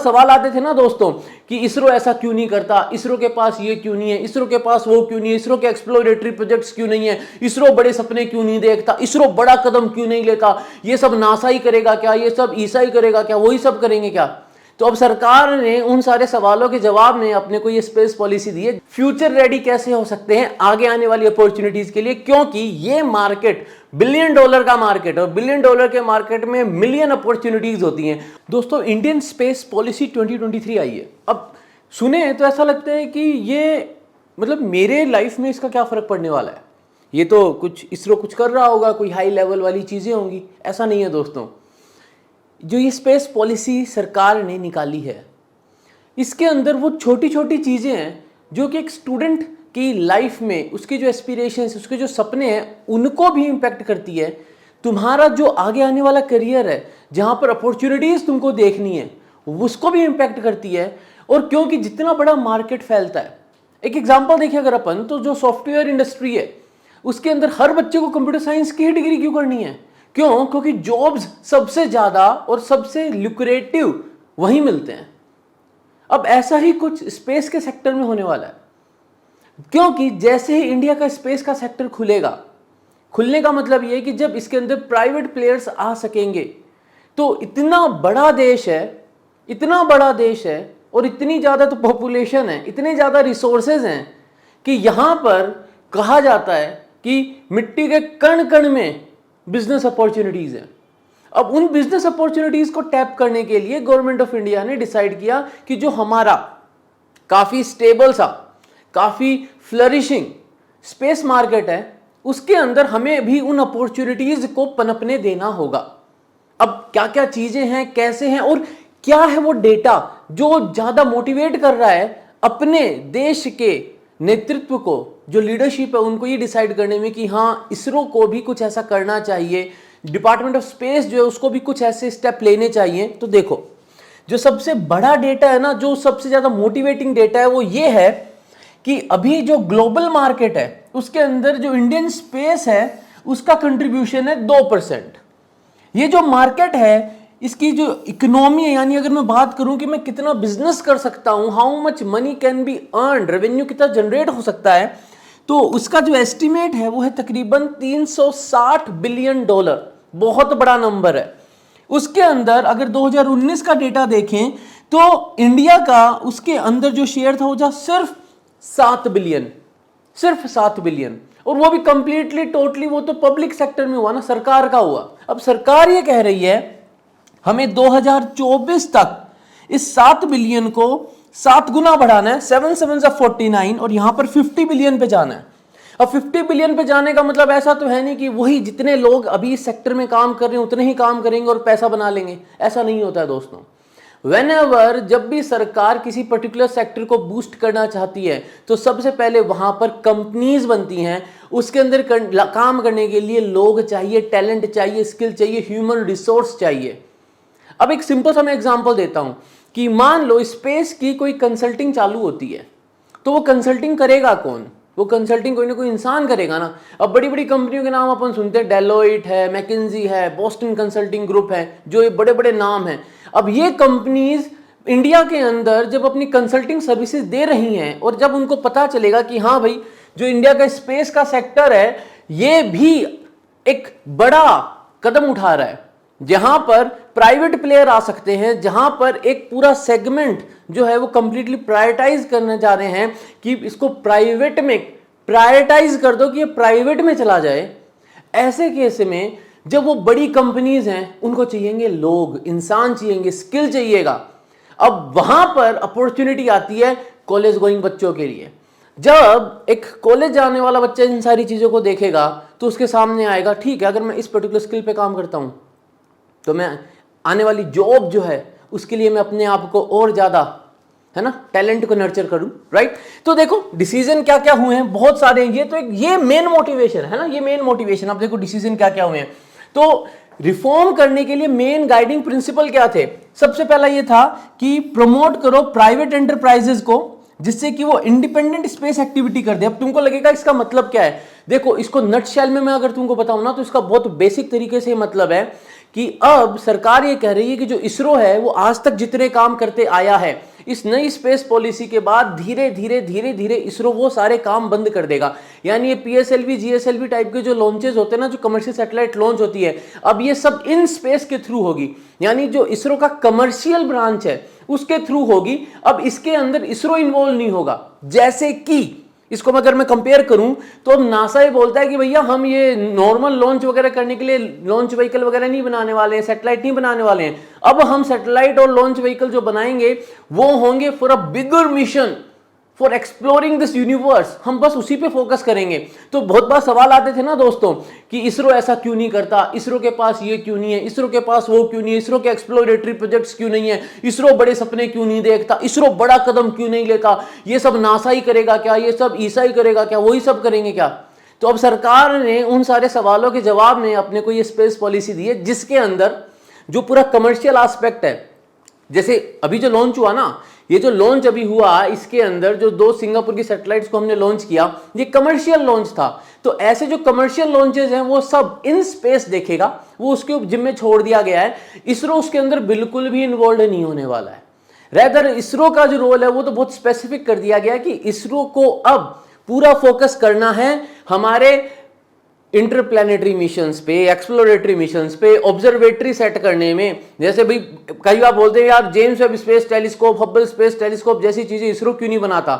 सवाल आते थे ना दोस्तों कि इसरो ऐसा क्यों नहीं करता, इसरो के पास ये क्यों नहीं है, इसरो के पास वो क्यों नहीं है, इसरो के एक्सप्लोरेटरी प्रोजेक्ट्स क्यों नहीं है, इसरो बड़े सपने क्यों नहीं देखता, इसरो बड़ा कदम क्यों नहीं लेता, ये सब नासा ही करेगा क्या, ये सब ईसा ही करेगा क्या, वही सब करेंगे क्या। तो अब सरकार ने उन सारे सवालों के जवाब में अपने को ये स्पेस पॉलिसी दी है, फ्यूचर रेडी कैसे हो सकते हैं आगे आने वाली अपॉर्चुनिटीज के लिए, क्योंकि ये मार्केट $1 बिलियन का मार्केट और $1 बिलियन के मार्केट में मिलियन अपॉर्चुनिटीज होती हैं। दोस्तों इंडियन स्पेस पॉलिसी 2023 आई है। अब सुने तो ऐसा लगता है कि ये मतलब मेरे लाइफ में इसका क्या फर्क पड़ने वाला है, ये तो कुछ इसरो कुछ कर रहा होगा, कोई हाई लेवल वाली चीजें होंगी। ऐसा नहीं है दोस्तों, जो ये स्पेस पॉलिसी सरकार ने निकाली है इसके अंदर वो छोटी छोटी चीजें हैं जो कि एक स्टूडेंट की लाइफ में उसके जो एस्पिरेशंस, उसके जो सपने हैं उनको भी इम्पैक्ट करती है। तुम्हारा जो आगे आने वाला करियर है जहां पर अपॉर्चुनिटीज तुमको देखनी है उसको भी इम्पैक्ट करती है। और क्योंकि जितना बड़ा मार्केट फैलता है, एक एग्जांपल देखिए अगर अपन, तो जो सॉफ्टवेयर इंडस्ट्री है उसके अंदर हर बच्चे को कंप्यूटर साइंस की ही डिग्री क्यों करनी है, क्यों? क्योंकि जॉब्स सबसे ज्यादा और सबसे लुक्रेटिव वहीं मिलते हैं। अब ऐसा ही कुछ स्पेस के सेक्टर में होने वाला है, क्योंकि जैसे ही इंडिया का स्पेस का सेक्टर खुलेगा, खुलने का मतलब यह है कि जब इसके अंदर प्राइवेट प्लेयर्स आ सकेंगे तो इतना बड़ा देश है, इतना बड़ा देश है और इतनी ज्यादा तो पॉपुलेशन है, इतने ज्यादा रिसोर्सेज हैं कि यहां पर कहा जाता है कि मिट्टी के कण कण में बिजनेस अपॉर्चुनिटीज है। अब उन बिजनेस अपॉर्चुनिटीज को टैप करने के लिए गवर्नमेंट ऑफ इंडिया ने डिसाइड किया कि जो हमारा काफी स्टेबल सा, काफी फ्लरिशिंग स्पेस मार्केट है उसके अंदर हमें भी उन अपॉर्चुनिटीज को पनपने देना होगा। अब क्या क्या चीजें हैं, कैसे हैं और क्या है वो डेटा जो ज्यादा मोटिवेट कर रहा है अपने देश के नेतृत्व को, जो लीडरशिप है उनको ये डिसाइड करने में कि हाँ इसरो को भी कुछ ऐसा करना चाहिए, डिपार्टमेंट ऑफ स्पेस जो है उसको भी कुछ ऐसे स्टेप लेने चाहिए। तो देखो जो सबसे बड़ा डेटा है ना, जो सबसे ज्यादा मोटिवेटिंग डेटा है वो ये है कि अभी जो ग्लोबल मार्केट है उसके अंदर जो इंडियन स्पेस है उसका कंट्रीब्यूशन है 2%। ये जो मार्केट है इसकी जो इकोनॉमी है, यानी अगर मैं बात करूं कि मैं कितना बिजनेस कर सकता हूं, how much money can be earn, revenue कितना जनरेट हो सकता है, तो उसका जो एस्टिमेट है वो है तकरीबन $360 बिलियन। बहुत बड़ा नंबर है। उसके अंदर अगर 2019 का डेटा देखें तो इंडिया का उसके अंदर जो शेयर था वो था सिर्फ 7 बिलियन, सिर्फ 7 बिलियन, और वो भी कंप्लीटली टोटली वो तो पब्लिक सेक्टर में हुआ ना, सरकार का हुआ। अब सरकार ये कह रही है हमें 2024 तक इस 7 बिलियन को 7 गुना बढ़ाना है, 7 7 49, और यहां पर 50 बिलियन पे जाना है। अब 50 बिलियन पे जाने का मतलब ऐसा तो है नहीं कि वही जितने लोग अभी इस सेक्टर में काम कर रहे हैं उतने ही काम करेंगे और पैसा बना लेंगे, ऐसा नहीं होता है दोस्तों। Whenever जब भी सरकार किसी पर्टिकुलर सेक्टर को बूस्ट करना चाहती है तो सबसे पहले वहां पर कंपनीज बनती हैं, उसके अंदर काम करने के लिए लोग चाहिए, टैलेंट चाहिए, स्किल चाहिए, ह्यूमन रिसोर्स चाहिए। अब एक सिंपल सा मैं एग्जांपल देता हूं कि मान लो स्पेस की कोई कंसल्टिंग चालू होती है तो वो कंसल्टिंग करेगा कौन? वो कंसल्टिंग कोई ना कोई इंसान करेगा ना। अब बड़ी बड़ी कंपनियों के नाम अपन सुनते हैं, डेलोइट है, मैकिन्जी है, बोस्टन कंसल्टिंग ग्रुप है, जो ये बड़े बड़े नाम हैं। अब ये कंपनीज इंडिया के अंदर जब अपनी कंसल्टिंग सर्विसेज दे रही हैं और जब उनको पता चलेगा कि हाँ भाई जो इंडिया का स्पेस का सेक्टर है ये भी एक बड़ा कदम उठा रहा है जहां पर प्राइवेट प्लेयर आ सकते हैं, जहां पर एक पूरा सेगमेंट जो है वो कंप्लीटली प्रायोरिटाइज करने जा रहे हैं कि इसको प्राइवेट में प्रायोरिटाइज कर दो कि ये प्राइवेट में चला जाए। ऐसे केस में जब वो बड़ी कंपनीज हैं उनको चाहिएंगे लोग, इंसान चाहिएंगे, स्किल चाहिएगा। अब वहां पर अपॉर्चुनिटी आती है कॉलेज गोइंग बच्चों के लिए। जब एक कॉलेज जाने वाला बच्चा इन सारी चीजों को देखेगा तो उसके सामने आएगा ठीक है अगर मैं इस पर्टिकुलर स्किल पे काम करता हूं तो मैं आने वाली जॉब जो है उसके लिए मैं अपने आप को और ज्यादा है ना टैलेंट को नर्चर करूं, राइट। तो देखो डिसीजन क्या क्या हुए हैं, बहुत सारे हैं। ये तो एक ये मेन मोटिवेशन है ना, ये मेन मोटिवेशन। अब देखो डिसीजन क्या क्या हुए हैं। तो रिफॉर्म करने के लिए मेन गाइडिंग प्रिंसिपल क्या थे? सबसे पहला ये था कि प्रमोट करो प्राइवेट एंटरप्राइजेस को जिससे कि वो इंडिपेंडेंट स्पेस एक्टिविटी कर दे। अब तुमको लगेगा इसका मतलब क्या है, देखो इसको नटशेल में मैं अगर तुमको बताऊं ना तो इसका बहुत बेसिक तरीके से मतलब है कि अब सरकार ये कह रही है कि जो इसरो है वो आज तक जितने काम करते आया है, इस नई स्पेस पॉलिसी के बाद धीरे धीरे इसरो वो सारे काम बंद कर देगा। यानी ये पीएसएलवी जीएसएलवी टाइप के जो लॉन्चेस होते हैं ना, जो कमर्शियल सैटेलाइट लॉन्च होती है, अब ये सब इन स्पेस के थ्रू होगी। यानी जो इसरो का कमर्शियल ब्रांच है उसके थ्रू होगी। अब इसके अंदर इसरो इन्वॉल्व नहीं होगा। जैसे कि इसको अगर मैं कंपेयर करूं तो अब नासा ये बोलता है कि भैया हम ये नॉर्मल लॉन्च वगैरह करने के लिए लॉन्च व्हीकल वगैरह नहीं बनाने वाले हैं, सैटेलाइट नहीं बनाने वाले हैं। अब हम सैटेलाइट और लॉन्च व्हीकल जो बनाएंगे वो होंगे for a bigger mission, for exploring this universe. हम बस उसी पे फोकस करेंगे। तो बहुत बार सवाल आते थे ना दोस्तों कि इसरो ऐसा क्यों नहीं करता, इसरो के पास ये क्यों नहीं है, इसरो के पास वो क्यों नहीं है, इसरो के एक्सप्लोरेटरी प्रोजेक्ट्स क्यों नहीं है, इसरो बड़े सपने क्यों नहीं देखता, इसरो बड़ा कदम क्यों नहीं लेता, ये सब नासा ही करेगा क्या, ये सब ईसा ही करेगा क्या, वही सब करेंगे क्या। तो अब सरकार ने उन सारे सवालों के जवाब में अपने को ये स्पेस पॉलिसी दी है, जिसके अंदर जो पूरा कमर्शियल एस्पेक्ट है, जैसे अभी जो लॉन्च हुआ ना, ये जो लॉन्च अभी हुआ, इसके अंदर जो 2 सिंगापुर की सैटेलाइट्स को हमने लॉन्च किया, ये कमर्शियल लॉन्च था। तो ऐसे जो कमर्शियल लॉन्चेस हैं वो सब इन स्पेस देखेगा, वो उसके जिम्मे छोड़ दिया गया है। इसरो उसके अंदर बिल्कुल भी इन्वॉल्व नहीं होने वाला है। रेदर इसरो का जो रोल है वो तो बहुत स्पेसिफिक कर दिया गया है कि इसरो को अब पूरा फोकस करना है हमारे इंटरप्लैनेटरी मिशंस पे, एक्सप्लोरेटरी मिशंस पे, ऑब्जर्वेटरी सेट करने में। जैसे भाई कई बार बोलते हैं यार James Webb space telescope, Hubble space telescope जैसी चीजें इसरो क्यों नहीं बनाता।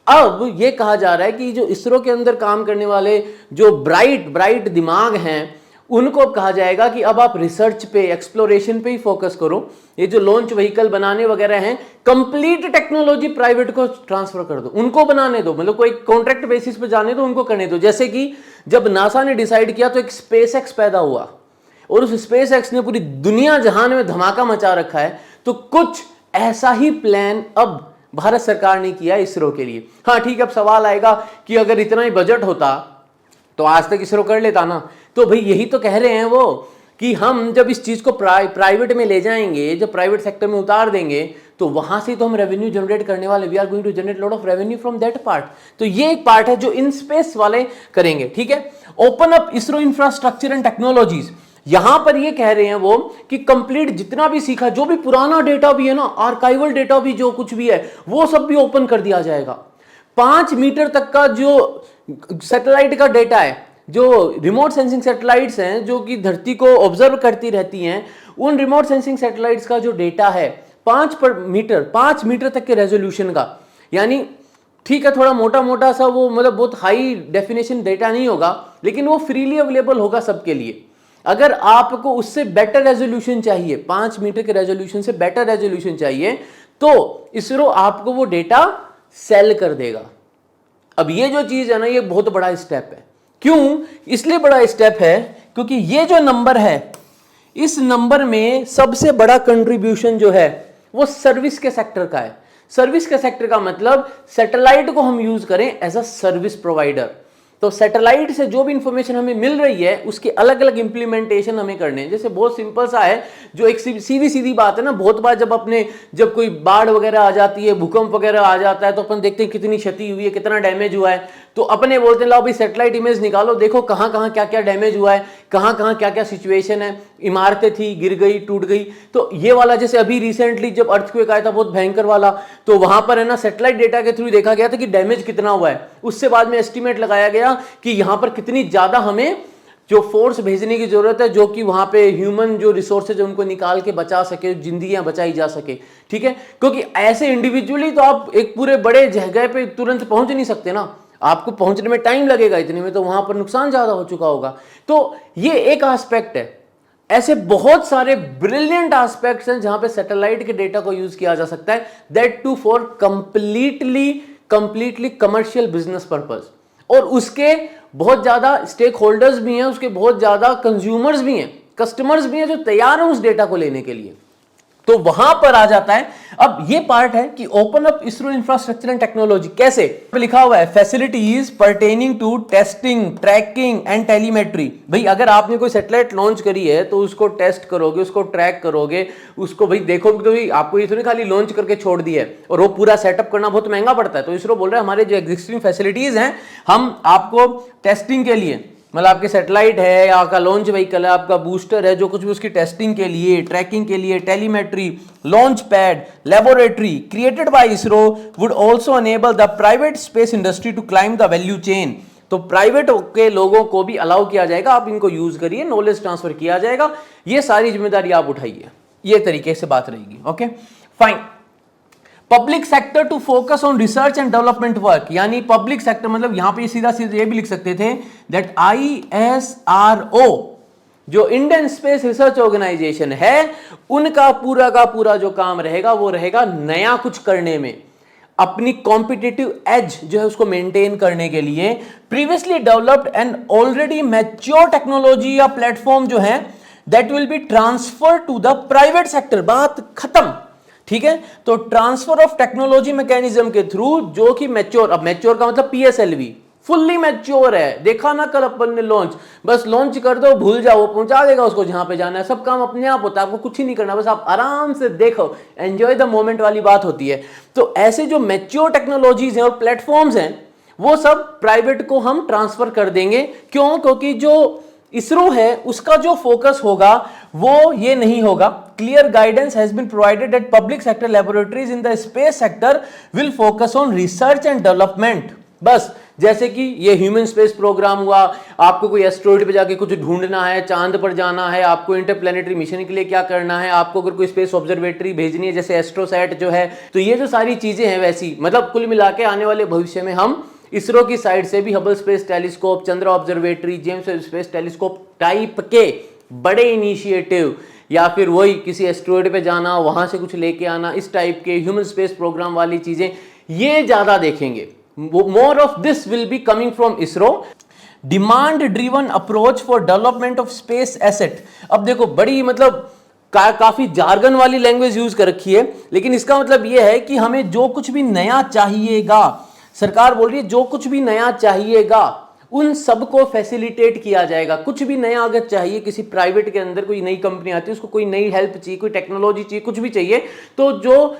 अब ये कहा जा रहा है कि जो इसरो के अंदर काम करने वाले जो ब्राइट दिमाग हैं, उनको अब कहा जाएगा कि अब आप रिसर्च पे, एक्सप्लोरेशन पे ही फोकस करो। ये जो लॉन्च व्हीकल बनाने वगैरह हैं, कंप्लीट टेक्नोलॉजी प्राइवेट को ट्रांसफर कर दो, उनको बनाने दो, मतलब कोई कॉन्ट्रैक्ट बेसिस पे जाने दो, उनको करने दो। जैसे कि जब नासा ने डिसाइड किया तो एक स्पेस एक्स पैदा हुआ और उस स्पेस एक्स ने पूरी दुनिया जहान में धमाका मचा रखा है। तो कुछ ऐसा ही प्लान अब भारत सरकार ने किया इसरो के लिए। हाँ ठीक है, अब सवाल आएगा कि अगर इतना ही बजट होता तो आज तक इसरो कर लेता ना। तो भाई यही तो कह रहे हैं वो कि हम जब इस चीज को प्राइवेट में ले जाएंगे, जब प्राइवेट सेक्टर में उतार देंगे, तो वहां से तो हम रेवेन्यू जनरेट करने वाले, we are going to generate lot of revenue from that part. तो ये एक पार्ट है जो इन स्पेस वाले करेंगे। ठीक है, open up ISRO infrastructure and technologies. यहां पर ये कह रहे हैं वो कि कंप्लीट जितना भी सीखा, जो भी पुराना डेटा भी है ना, आर्काइवल डेटा भी जो कुछ भी है, वो सब भी ओपन कर दिया जाएगा। 5 मीटर तक का जो सैटेलाइट का डेटा है, जो रिमोट सेंसिंग सैटेलाइट्स हैं जो कि धरती को ऑब्जर्व करती रहती हैं, उन रिमोट सेंसिंग सैटेलाइट्स का जो डेटा है 5 मीटर तक के रेजोल्यूशन का, यानी ठीक है थोड़ा मोटा मोटा सा वो, मतलब बहुत हाई डेफिनेशन डेटा नहीं होगा, लेकिन वो फ्रीली अवेलेबल होगा सबके लिए। अगर आपको उससे बेटर रेजोल्यूशन चाहिए, 5 मीटर के रेजोल्यूशन से बेटर रेजोल्यूशन चाहिए, तो इसरो आपको वो डेटा सेल कर देगा। अब ये जो चीज है ना, ये बहुत बड़ा स्टेप है। क्यों इसलिए बड़ा स्टेप है? क्योंकि ये जो नंबर है, इस नंबर में सबसे बड़ा कंट्रीब्यूशन जो है वो सर्विस के सेक्टर का है। सर्विस के सेक्टर का मतलब सैटेलाइट को हम यूज करें एज अ सर्विस प्रोवाइडर। तो सैटेलाइट से जो भी इंफॉर्मेशन हमें मिल रही है उसके अलग अलग इंप्लीमेंटेशन हमें करने हैं। जैसे बहुत सिंपल सा है, जो एक सीधी बात है ना, बहुत बार जब कोई बाढ़ वगैरह आ जाती है, भूकंप वगैरह आ जाता है, तो अपन देखते हैं कितनी क्षति हुई है, कितना डैमेज हुआ है, तो अपने बोलते हैं लाओ भाई सैटेलाइट इमेज निकालो, देखो कहां कहां क्या क्या डैमेज हुआ है, कहां कहां क्या क्या सिचुएशन है, इमारतें थी गिर गई टूट गई। तो ये वाला जैसे अभी रिसेंटली जब अर्थक्वेक आया था बहुत भयंकर वाला, तो वहां पर है ना सैटेलाइट डेटा के थ्रू देखा गया था कि डैमेज कितना हुआ है। उससे बाद में एस्टिमेट लगाया गया कि यहां पर कितनी ज्यादा हमें जो फोर्स भेजने की जरूरत है, जो कि वहां पे ह्यूमन जो रिसोर्सेज उनको निकाल के बचा सके, जिंदगियां बचाई जा सके। ठीक है, क्योंकि ऐसे इंडिविजुअली तो आप एक पूरे बड़े जगह पे तुरंत पहुंच नहीं सकते ना, आपको पहुंचने में टाइम लगेगा, इतने में तो वहां पर नुकसान ज्यादा हो चुका होगा। तो ये एक एस्पेक्ट है। ऐसे बहुत सारे ब्रिलियंट एस्पेक्ट्स हैं जहां पे सैटेलाइट के डेटा को यूज किया जा सकता है, that too for completely commercial business purpose. और उसके बहुत ज्यादा स्टेक होल्डर्स भी हैं, उसके बहुत ज्यादा कंज्यूमर्स भी हैं, कस्टमर्स भी हैं जो तैयार हैं उस डेटा को लेने के लिए। तो वहां पर आ जाता है अब ये पार्ट है कि open up ISRO infrastructure and technology. कैसे लिखा हुआ है, facilities pertaining to testing, tracking and telemetry. भाई अगर आपने कोई सैटेलाइट लॉन्च करी है तो उसको टेस्ट करोगे, उसको ट्रैक करोगे, उसको भाई देखोगे, तो भाई आपको ये तो नहीं खाली लॉन्च करके छोड़ दिया है, और वो पूरा सेटअप करना बहुत महंगा पड़ता है। तो इसरो बोल रहा है हमारे जो एग्जिस्टिंग फैसिलिटीज हैं हम आपको टेस्टिंग के लिए, मतलब आपके सैटेलाइट है या आपका लॉन्च व्हीकल है, आपका बूस्टर है, जो कुछ भी उसकी टेस्टिंग के लिए, ट्रैकिंग के लिए, telemetry, launch pad, laboratory created by ISRO would also enable the private space industry to climb the value chain. तो प्राइवेट के लोगों को भी अलाउ किया जाएगा, आप इनको यूज करिए, नॉलेज ट्रांसफर किया जाएगा, ये सारी जिम्मेदारी आप उठाइए, ये तरीके से बात रहेगी। Okay fine. Public sector to focus on research and development work, यानी पब्लिक सेक्टर मतलब यहां पे सीधा सीधा ये भी लिख सकते थे दैट ISRO जो इंडियन स्पेस रिसर्च ऑर्गेनाइजेशन है, उनका पूरा का पूरा जो काम रहेगा वो रहेगा नया कुछ करने में, अपनी कॉम्पिटिटिव एज जो है उसको मेंटेन करने के लिए previously developed and already mature technology या प्लेटफॉर्म जो है that will be transfer to the private sector. बात खत्म, ठीक है। तो ट्रांसफर ऑफ टेक्नोलॉजी मैकेनिज्म के थ्रू जो कि मैच्योर, अब मैच्योर का मतलब PSLV फुल्ली मैच्योर है, देखा ना कल अपन ने लॉन्च, बस लॉन्च कर दो, भूल जाओ, वो पहुंचा देगा उसको जहां पे जाना है, सब काम अपने आप होता है, आपको कुछ ही नहीं करना, बस आप आराम से देखो, एंजॉय द मोमेंट वाली बात होती है। तो ऐसे जो मैच्योर टेक्नोलॉजीज हैं और प्लेटफॉर्म्स हैं वो सब प्राइवेट को हम ट्रांसफर कर देंगे। क्यों? क्योंकि जो इसरो है उसका जो फोकस होगा वो ये नहीं होगा। Clear guidance has been provided that public sector laboratories in the space sector will focus on research and development. बस जैसे कि ये ह्यूमन स्पेस प्रोग्राम हुआ, आपको कोई एस्ट्रॉइड पे जाके कुछ ढूंढना है, चांद पर जाना है, आपको इंटरप्लैनेटरी मिशन के लिए क्या करना है, आपको अगर कोई स्पेस ऑब्जर्वेटरी भेजनी है जैसे एस्ट्रोसैट जो है, तो ये जो सारी चीजें हैं वैसी, मतलब कुल मिला के आने वाले भविष्य में हम इसरो की साइड से भी Hubble space telescope, Chandra observatory, James Webb space telescope type के बड़े इनिशिएटिव, या फिर वही किसी एस्ट्रॉइड पे जाना वहां से कुछ लेके आना, इस टाइप के ह्यूमन स्पेस प्रोग्राम वाली चीजें ये ज्यादा देखेंगे। More of this will be coming from ISRO. Demand driven approach for development of space asset. अब देखो बड़ी मतलब काफी जार्गन वाली लैंग्वेज यूज कर रखी है, लेकिन इसका मतलब यह है कि हमें जो कुछ भी नया चाहिएगा, सरकार बोल रही है जो कुछ भी नया चाहिएगा उन सबको फैसिलिटेट किया जाएगा। कुछ भी नया अगर चाहिए, किसी प्राइवेट के अंदर कोई नई कंपनी आती है, उसको कोई नई हेल्प चाहिए, कोई टेक्नोलॉजी चाहिए, कुछ भी चाहिए, तो जो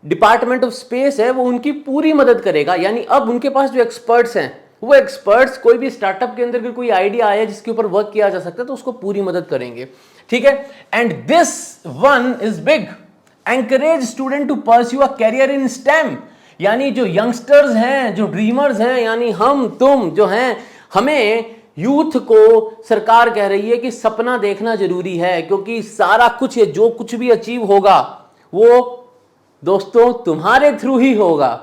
डिपार्टमेंट ऑफ स्पेस है वो उनकी पूरी मदद करेगा। यानी अब उनके पास जो एक्सपर्ट्स हैं वो एक्सपर्ट्स कोई भी स्टार्टअप के अंदर कोई आइडिया आया जिसके ऊपर वर्क किया जा सकता है तो उसको पूरी मदद करेंगे, ठीक है। And this one is big, encourage student to pursue a career in STEM. यानी जो यंगस्टर्स हैं, जो ड्रीमर्स हैं, यानी हम तुम जो हैं, हमें यूथ को सरकार कह रही है कि सपना देखना जरूरी है, क्योंकि सारा कुछ है जो कुछ भी अचीव होगा वो दोस्तों तुम्हारे थ्रू ही होगा।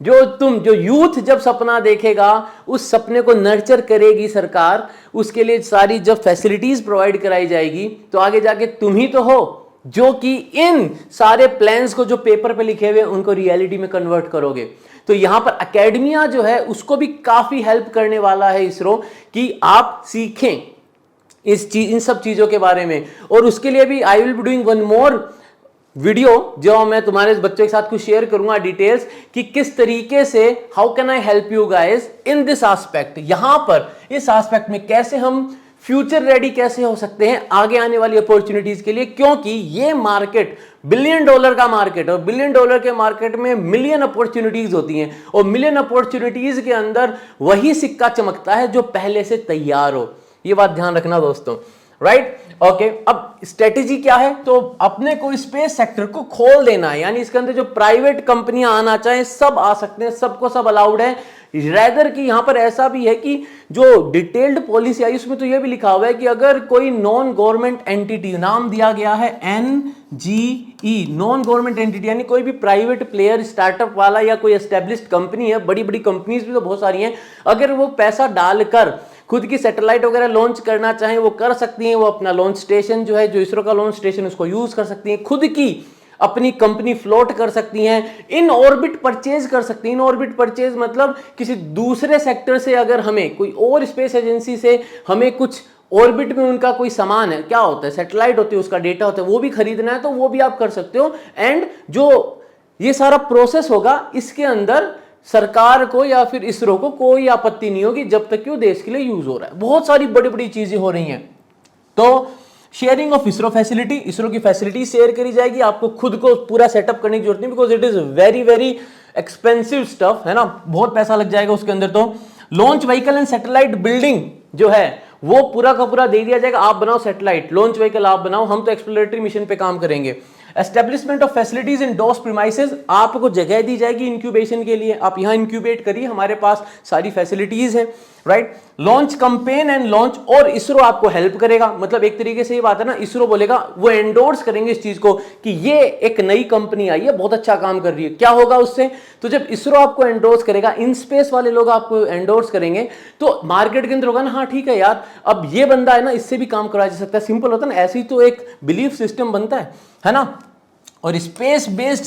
जो यूथ जब सपना देखेगा उस सपने को नर्चर करेगी सरकार, उसके लिए सारी जब फैसिलिटीज प्रोवाइड कराई जाएगी तो आगे जाके तुम ही तो हो जो कि इन सारे प्लान्स को जो पेपर पे लिखे हुए उनको रियलिटी में कन्वर्ट करोगे। तो यहां पर एकेडमिया जो है उसको भी काफी हेल्प करने वाला है इसरो कि आप सीखें इन सब चीजों के बारे में। और उसके लिए भी I will be doing one more video जो मैं तुम्हारे बच्चों के साथ कुछ शेयर करूंगा डिटेल्स कि किस तरीके से how can I help you guys in this aspect. यहां पर इस एस्पेक्ट में कैसे हम फ्यूचर रेडी कैसे हो सकते हैं आगे आने वाली अपॉर्चुनिटीज के लिए, क्योंकि ये मार्केट $1 बिलियन का मार्केट है और $1 बिलियन के मार्केट में मिलियन अपॉर्चुनिटीज होती हैं और मिलियन अपॉर्चुनिटीज के अंदर वही सिक्का चमकता है जो पहले से तैयार हो। ये बात ध्यान रखना दोस्तों, राइट। ओके, अब स्ट्रेटेजी क्या है? तो अपने को स्पेस सेक्टर को खोल देना है, यानी इसके अंदर जो प्राइवेट कंपनियां आना चाहें सब आ सकते हैं, सबको सब अलाउड है। रैदर कि यहां पर ऐसा भी है कि जो डिटेल्ड पॉलिसी आई उसमें तो यह भी लिखा हुआ है कि अगर कोई नॉन गवर्नमेंट एंटिटी, नाम दिया गया है NGE, नॉन गवर्नमेंट एंटिटी, यानी कोई भी प्राइवेट प्लेयर, स्टार्टअप वाला या कोई एस्टेब्लिश्ड कंपनी है, बड़ी बड़ी कंपनीज भी तो बहुत सारी हैं, अगर वो पैसा डालकर खुद की सैटेलाइट वगैरह लॉन्च करना चाहें वो कर सकती हैं। वो अपना लॉन्च स्टेशन जो है, जो इसरो का लॉन्च स्टेशन, उसको यूज कर सकती हैं, खुद की अपनी कंपनी फ्लोट कर सकती हैं, इन ऑर्बिट परचेज कर सकती हैं। इन ऑर्बिट परचेज मतलब किसी दूसरे सेक्टर से अगर हमें कोई और स्पेस एजेंसी से हमें कुछ ऑर्बिट में उनका कोई सामान है, क्या होता है, सैटेलाइट होती है, उसका डेटा होता है, वो भी खरीदना है तो वो भी आप कर सकते हो। एंड जो ये सारा प्रोसेस होगा इसके अंदर सरकार को या फिर इसरो को कोई आपत्ति नहीं होगी जब तक कि वो देश के लिए यूज हो रहा है। बहुत सारी बड़ी बड़ी चीजें हो रही हैं। तो sharing of ISRO facility, ISRO की फैसिलिटी शेयर करी जाएगी, आपको खुद को पूरा सेटअप करने की जरूरत नहीं, because it is very very expensive stuff, है ना, बहुत पैसा लग जाएगा उसके अंदर। तो launch vehicle and satellite building जो है वो पूरा का पूरा दे दिया जाएगा, आप बनाओ सैटेलाइट, लॉन्च व्हीकल आप बनाओ, हम तो एक्सप्लोरेटरी मिशन पे काम करेंगे। Establishment of facilities in dose premises, आपको जगह दी जाएगी इंक्यूबेशन के लिए, आप यहां इंक्यूबेट करिए, हमारे पास सारी फैसिलिटीज हैं, right. Launch campaign and launch, और इसरो आपको हेल्प करेगा, मतलब एक तरीके से ये बात है ना, इसरो बोलेगा, वो एंडोर्स करेंगे इस चीज को कि ये एक नई कंपनी आई है, बहुत अच्छा काम कर रही है। क्या होगा उससे, तो जब इसरो आपको एंडोर्स करेगा, इन स्पेस वाले लोग आपको एंडोर्स करेंगे, तो मार्केट के अंदर होगा ना, हाँ ठीक है यार, अब ये बंदा है ना, इससे भी काम कराया जा सकता है, सिंपल होता है ना, ऐसे ही तो एक बिलीफ सिस्टम बनता है ना। और स्पेस बेस्ड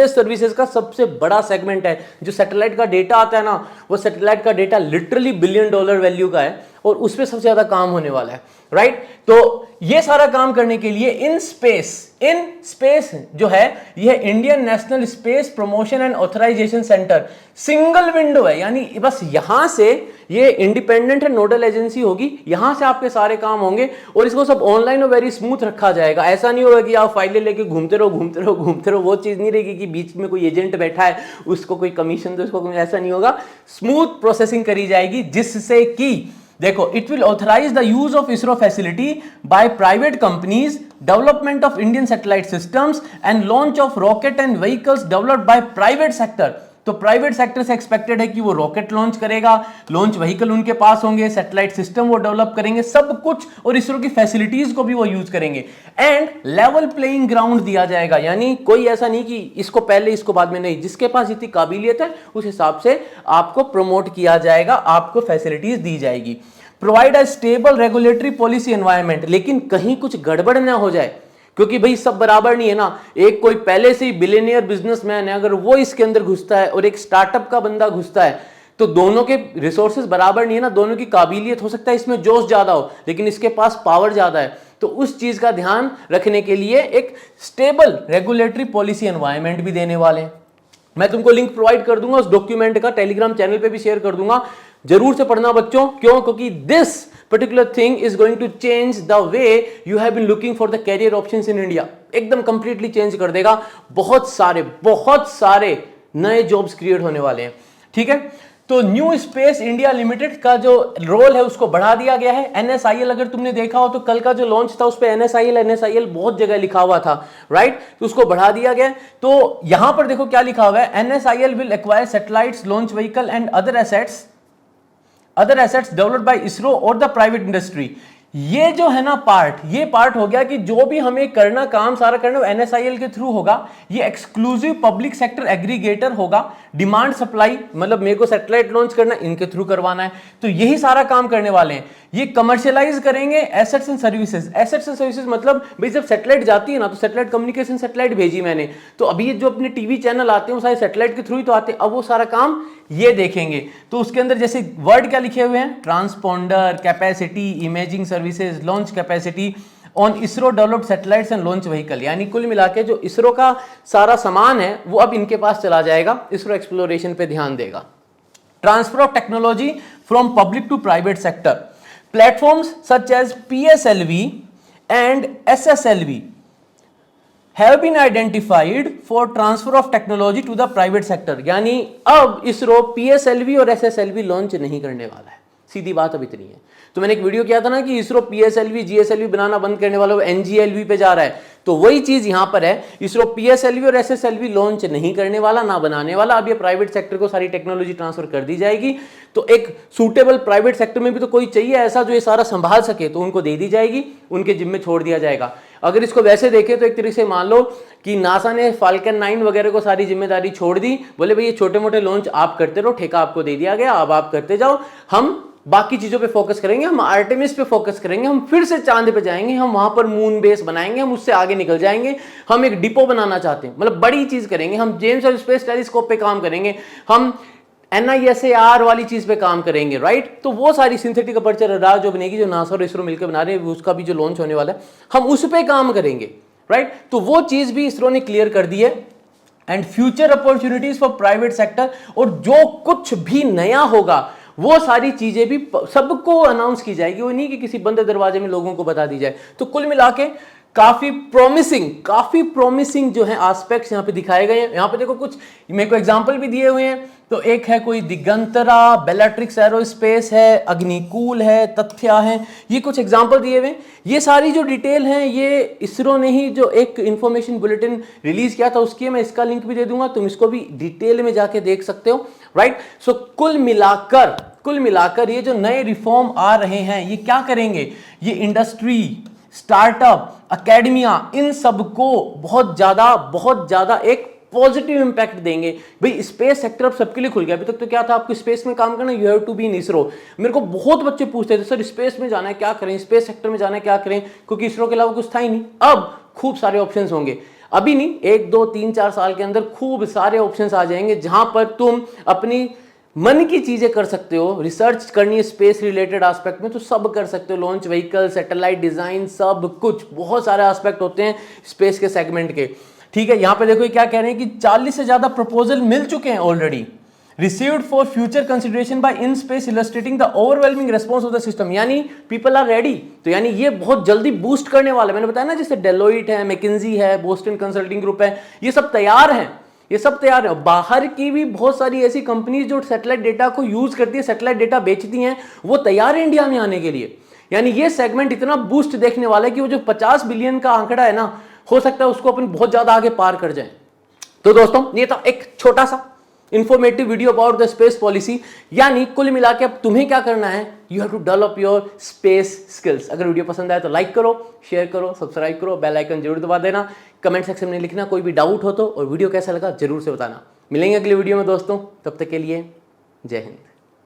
सर्विसेज का सबसे बड़ा सेगमेंट है, जो सैटेलाइट का डेटा आता है ना, वो सैटेलाइट का डेटा लिटरली $1 बिलियन वैल्यू का है, और उस पर सबसे ज्यादा काम होने वाला है, राइट। तो ये सारा काम करने के लिए इन स्पेस जो है, यह Indian national space promotion and authorisation centre single window है, यानी बस यहां से ये इंडिपेंडेंट है, नोडल एजेंसी होगी, यहां से आपके सारे काम होंगे, और इसको सब ऑनलाइन और वेरी स्मूथ रखा जाएगा। ऐसा नहीं होगा कि आप फाइलें लेके घूमते रहो, वो चीज नहीं रहेगी कि बीच में कोई एजेंट बैठा है, उसको कोई कमीशन दो, उसको, ऐसा नहीं होगा। स्मूथ प्रोसेसिंग करी जाएगी, जिससे कि देखो, it will authorise the use of ISRO facility by private companies, development of Indian satellite systems and launch of rocket and vehicles developed by private sector. तो प्राइवेट सेक्टर से एक्सपेक्टेड है कि वो रॉकेट लॉन्च करेगा, लॉन्च व्हीकल उनके पास होंगे, satellite system वो डेवलप करेंगे, सब कुछ, और इसरो की फैसिलिटीज को भी वो यूज करेंगे। एंड लेवल प्लेइंग ग्राउंड दिया जाएगा, यानी कोई ऐसा नहीं कि इसको पहले इसको बाद में, नहीं, जिसके पास जितनी काबिलियत है उस हिसाब से आपको प्रमोट किया जाएगा, आपको फैसिलिटीज दी जाएगी। Provide a stable regulatory policy environment, लेकिन कहीं कुछ गड़बड़ ना हो जाए, क्योंकि भाई सब बराबर नहीं है ना। एक कोई पहले से ही बिलियनियर बिजनेसमैन है, अगर वो इसके अंदर घुसता है और एक स्टार्टअप का बंदा घुसता है, तो दोनों के रिसोर्सेज बराबर नहीं है ना, दोनों की काबिलियत, हो सकता है इसमें जोश ज्यादा हो लेकिन इसके पास पावर ज्यादा है, तो उस चीज का ध्यान रखने के लिए एक स्टेबल रेगुलेटरी पॉलिसी एनवायरनमेंट भी देने वाले हैं। मैं तुमको लिंक प्रोवाइड कर दूंगा उस डॉक्यूमेंट का, टेलीग्राम चैनल पे भी शेयर कर दूंगा, जरूर से पढ़ना बच्चों। क्यों? क्योंकि this particular thing is going to change the way you have been looking for the career options in India, एकदम completely change कर देगा, बहुत सारे नए जॉब्स क्रिएट होने वाले हैं, ठीक है। तो न्यू स्पेस इंडिया लिमिटेड का जो रोल है उसको बढ़ा दिया गया है। NSIL अगर तुमने देखा हो तो कल का जो लॉन्च था उस पे NSIL बहुत जगह लिखा हुआ था, राइट, तो उसको बढ़ा दिया गया। तो यहां पर देखो क्या लिखा हुआ है, NSIL will acquire satellites, launch vehicle and other assets developed by ISRO और द प्राइवेट इंडस्ट्री। ये जो है ना ये पार्ट हो गया कि जो भी हमें करना, काम सारा करना, वो NSIL के थ्रू होगा। ये एक्सक्लूसिव पब्लिक सेक्टर एग्रीगेटर होगा। डिमांड सप्लाई, मतलब मेरे को सैटेलाइट लॉन्च करना, इनके थ्रू करवाना है, तो यही सारा काम करने वाले हैं। ये कमर्शियलाइज करेंगे assets and services. Assets and services मतलब भाई जब सैटेलाइट जाती है ना, तो सैटेलाइट कम्युनिकेशन सैटेलाइट भेजी मैंने, तो अभी जो अपने टीवी चैनल आते हैं वो सारे सैटेलाइट के थ्रू ही तो आते हैं, अब वो सारा काम ये देखेंगे। तो उसके अंदर जैसे वर्ड क्या लिखे हुए हैं, transponder, capacity, imaging services, launch capacity on ISRO developed satellites and launch vehicle, यानी कुल मिला के जो इसरो का सारा सामान है वो अब इनके पास चला जाएगा, इसरो एक्सप्लोरेशन पे ध्यान देगा। Transfer of technology from public to private sector, platforms such as PSLV and SSLV have been identified for transfer of technology to the private sector, यानी अब इसरो PSLV और SSLV लॉन्च नहीं करने वाला है, सीधी बात अब इतनी है। तो मैंने एक वीडियो किया था ना कि इसरो PSLV GSLV बनाना बंद करने वाला, वो NGLV पे जा रहा है, तो वही चीज यहां पर है। इसरो PSLV और SSLV लॉन्च नहीं करने वाला, ना बनाने वाला, अब ये प्राइवेट सेक्टर को सारी टेक्नोलॉजी ट्रांसफर कर दी जाएगी। तो एक सूटेबल प्राइवेट सेक्टर में भी तो कोई चाहिए ऐसा जो ये सारा संभाल सके, तो उनको दे दी जाएगी, उनके जिम्मे छोड़ दिया जाएगा। अगर इसको वैसे देखें तो एक तरीके से मान लो कि नासा ने फाल्कन 9 वगैरह को सारी जिम्मेदारी छोड़ दी, बोले भाई ये छोटे मोटे लॉन्च आप करते रहो, ठेका आपको दे दिया गया, अब आप करते जाओ, हम बाकी चीजों पे फोकस करेंगे, हम आर्टेमिस पे फोकस करेंगे, हम फिर से चांद पे जाएंगे, हम वहां पर मून बेस बनाएंगे, हम उससे आगे निकल जाएंगे, हम एक डिपो बनाना चाहते हैं, मतलब बड़ी चीज करेंगे, हम जेम्स वेब स्पेस टेलीस्कोप पे काम करेंगे, हम NISAR वाली चीज पे काम करेंगे, राइट। तो वो सारी सिंथेटिक अपर्चर रडार जो बनेगी, जो नासा और इसरो मिलकर बना रहे हैं, उसका भी जो लॉन्च होने वाला है, हम उस पे काम करेंगे, राइट। तो वो चीज भी इसरो ने क्लियर कर दी है। And future opportunities for private sector, और जो कुछ भी नया होगा वो सारी चीजें भी सबको अनाउंस की जाएगी, वो नहीं कि किसी बंद दरवाजे में लोगों को बता दी जाए। तो कुल मिला के काफी प्रॉमिसिंग जो है एस्पेक्ट्स यहाँ पे दिखाए गए हैं। यहाँ पे देखो कुछ मेरे को एग्जांपल भी दिए हुए हैं। तो एक है कोई दिगंतरा, बेलाट्रिक्स एरोस्पेस है, अग्निकूल है, तथ्या है, ये कुछ एग्जांपल दिए हुए हैं। ये सारी जो डिटेल हैं ये इसरो ने ही जो एक इंफॉर्मेशन बुलेटिन रिलीज किया था उसकी मैं इसका लिंक भी दे दूंगा, तुम इसको भी डिटेल में जाके देख सकते हो, राइट। सो कुल मिलाकर ये जो नए रिफॉर्म आ रहे हैं ये क्या करेंगे, ये इंडस्ट्री, स्टार्टअप, एकेडमिया, इन सबको बहुत ज्यादा एक पॉजिटिव इंपैक्ट देंगे। भाई स्पेस सेक्टर अब सबके लिए खुल गया। अभी तक तो क्या था, आपको स्पेस में काम करना, you have to be in ISRO. मेरे को बहुत बच्चे पूछते थे सर स्पेस में जाना है क्या करें, स्पेस सेक्टर में जाना है क्या करें, क्योंकि इसरो के अलावा कुछ था ही नहीं। अब खूब सारे ऑप्शंस होंगे, अभी नहीं 1 2 3 4 साल के अंदर खूब सारे ऑप्शंस आ जाएंगे जहां पर तुम अपनी मन की चीजें कर सकते हो। रिसर्च करनी है स्पेस रिलेटेड एस्पेक्ट में तो सब कर सकते हो, लॉन्च व्हीकल, सैटेलाइट डिजाइन, सब कुछ, बहुत सारे एस्पेक्ट होते हैं स्पेस के सेगमेंट के, ठीक है। यहां पे देखो ये क्या कह रहे हैं कि 40 से ज्यादा प्रपोजल मिल चुके हैं already, received for future consideration by in space illustrating the overwhelming response of the system, यानी पीपल आर रेडी। तो यानी ये बहुत जल्दी बूस्ट करने वाला है। मैंने बताया ना जैसे डेलोइट है, मैकिंजी है, बोस्टन कंसल्टिंग ग्रुप है, ये सब तैयार हैं, ये सब तैयार है। बाहर की भी बहुत सारी ऐसी कंपनीज जो सैटेलाइट डेटा को यूज करती है, सैटेलाइट डेटा बेचती हैं, वो तैयार है इंडिया में आने के लिए। यानी ये सेगमेंट इतना बूस्ट देखने वाला है कि वो जो 50 बिलियन का आंकड़ा है ना, हो सकता है उसको अपन बहुत ज्यादा आगे पार कर जाए। तो दोस्तों ये था एक छोटा सा informative video about the space policy. यानी कुल मिला के अब तुम्हें क्या करना है, you have to develop your space skills. अगर वीडियो पसंद आए तो लाइक करो, शेयर करो, सब्सक्राइब करो, बेल आइकन जरूर दबा देना, कमेंट सेक्शन में लिखना कोई भी डाउट हो तो, और वीडियो कैसा लगा जरूर से बताना। मिलेंगे अगले वीडियो में दोस्तों, तब तक के लिए जय हिंद।